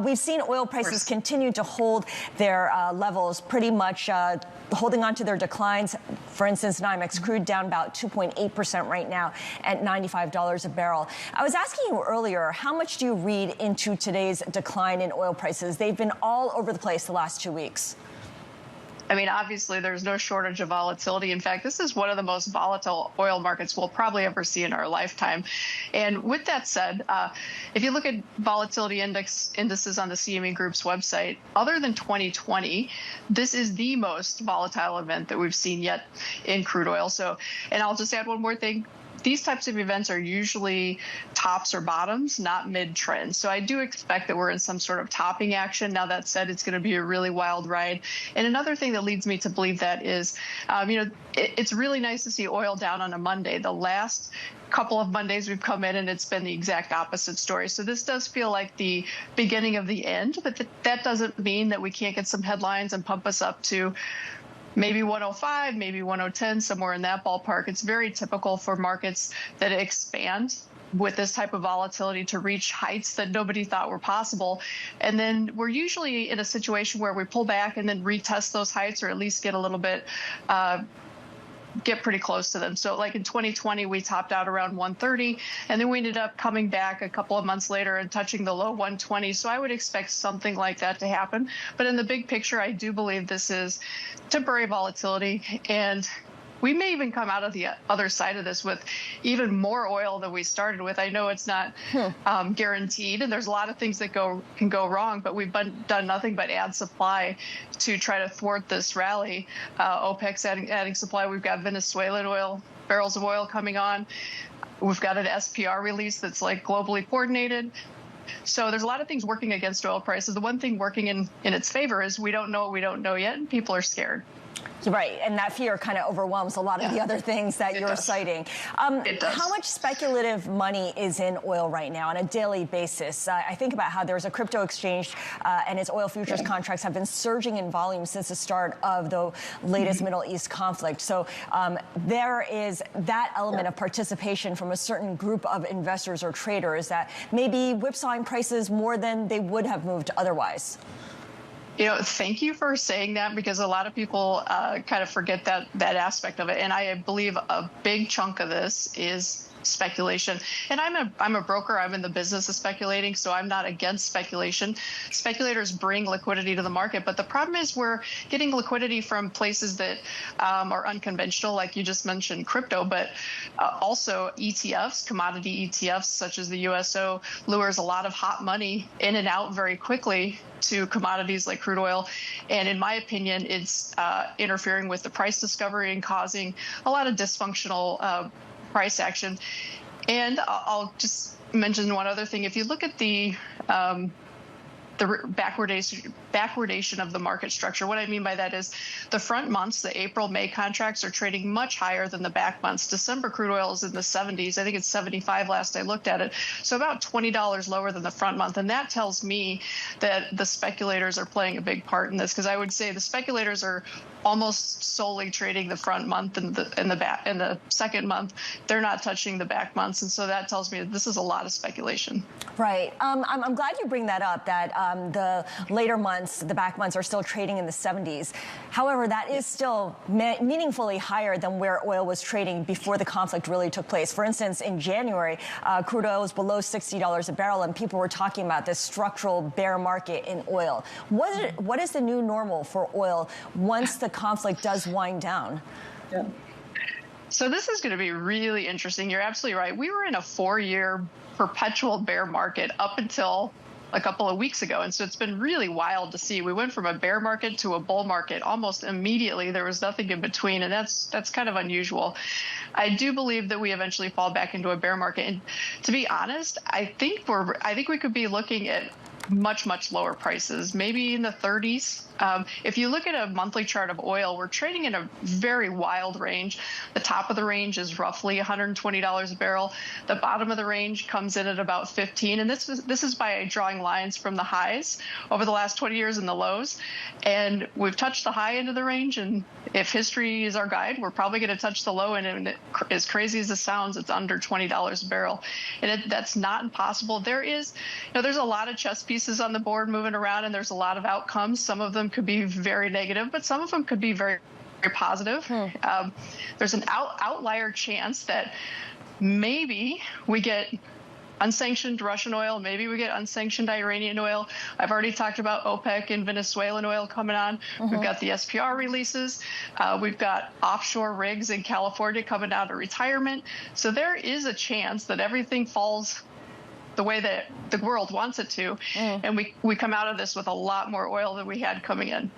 We've seen oil prices continue to hold their levels, pretty much holding on to their declines. For instance, NYMEX crude down about 2.8% right now at $95 a barrel. I was asking you earlier, how much do you read into today's decline in oil prices? They've been all over the place the last 2 weeks. I mean, obviously, there's no shortage of volatility. In fact, this is one of the most volatile oil markets we'll probably ever see in our lifetime. And with that said, if you look at volatility indices on the CME Group's website, other than 2020, this is the most volatile event that we've seen yet in crude oil. So, and I'll just add one more thing. These types of events are usually tops or bottoms, not mid-trend. So I do expect that we're in some sort of topping action. Now, that said, it's going to be a really wild ride. And another thing that leads me to believe that is, it's really nice to see oil down on a Monday. The last couple of Mondays we've come in and it's been the exact opposite story. So this does feel like the beginning of the end, but that doesn't mean that we can't get some headlines and pump us up to maybe 105, maybe 110, somewhere in that ballpark. It's very typical for markets that expand with this type of volatility to reach heights that nobody thought were possible. And then we're usually in a situation where we pull back and then retest those heights, or at least get a little bit get pretty close to them. So like in 2020, we topped out around 130, and then we ended up coming back a couple of months later and touching the low 120. So I would expect something like that to happen. But in the big picture, I do believe this is temporary volatility, and we may even come out of the other side of this with even more oil than we started with. I know it's not guaranteed, and there's a lot of things that can go wrong, but we've done nothing but add supply to try to thwart this rally. OPEC's adding supply. We've got Venezuelan barrels of oil coming on. We've got an SPR release that's like globally coordinated. So there's a lot of things working against oil prices. The one thing working in its favor is we don't know what we don't know yet, and people are scared. Right, and that fear kind of overwhelms a lot of the other things that you're citing. How much speculative money is in oil right now on a daily basis? I think about how there's a crypto exchange and its oil futures contracts have been surging in volume since the start of the latest Middle East conflict. So there is that element of participation from a certain group of investors or traders that may be whipsawing prices more than they would have moved otherwise. Thank you for saying that, because a lot of people kind of forget that aspect of it. And I believe a big chunk of this is speculation. And I'm a broker. I'm in the business of speculating, so I'm not against speculation. Speculators bring liquidity to the market, but the problem is we're getting liquidity from places that are unconventional, like you just mentioned, crypto, but also ETFs, commodity ETFs, such as the USO, lures a lot of hot money in and out very quickly to commodities like crude oil. And in my opinion, it's interfering with the price discovery and causing a lot of dysfunctional price action. And I'll just mention one other thing. If you look at the backwardation of the market structure, what I mean by that is the front months, the April, May contracts are trading much higher than the back months. December crude oil is in the 70s. I think it's 75 last I looked at it. So about $20 lower than the front month. And that tells me that the speculators are playing a big part in this, because I would say the speculators are almost solely trading the front month and the second month. They're not touching the back months. And so that tells me that this is a lot of speculation. Right. I'm glad you bring that up, that the later months, the back months, are still trading in the 70s. However, that is still meaningfully higher than where oil was trading before the conflict really took place. For instance, in January, crude oil was below $60 a barrel, and people were talking about this structural bear market in oil. What is the new normal for oil once the conflict does wind down? Yeah. So this is going to be really interesting. You're absolutely right. We were in a 4-year perpetual bear market up until a couple of weeks ago. And so it's been really wild to see. We went from a bear market to a bull market almost immediately. There was nothing in between, and that's kind of unusual. I do believe that we eventually fall back into a bear market. And to be honest, I think we could be looking at much lower prices, maybe in the 30s. If you look at a monthly chart of oil, we're trading in a very wild range. The top of the range is roughly $120 a barrel. The bottom of the range comes in at about 15. And this is by drawing lines from the highs over the last 20 years and the lows. And we've touched the high end of the range. And if history is our guide, we're probably going to touch the low end. And as crazy as this sounds, it's under $20 a barrel. And that's not impossible. There's a lot of chess pieces pieces on the board moving around, and there's a lot of outcomes. Some of them could be very negative, but some of them could be very, very positive. There's an outlier chance that maybe we get unsanctioned Russian oil, maybe we get unsanctioned Iranian oil. I've already talked about OPEC and Venezuelan oil coming on. We've got the SPR releases. We've got offshore rigs in California coming out of retirement. So there is a chance that everything falls the way that the world wants it to, and we come out of this with a lot more oil than we had coming in.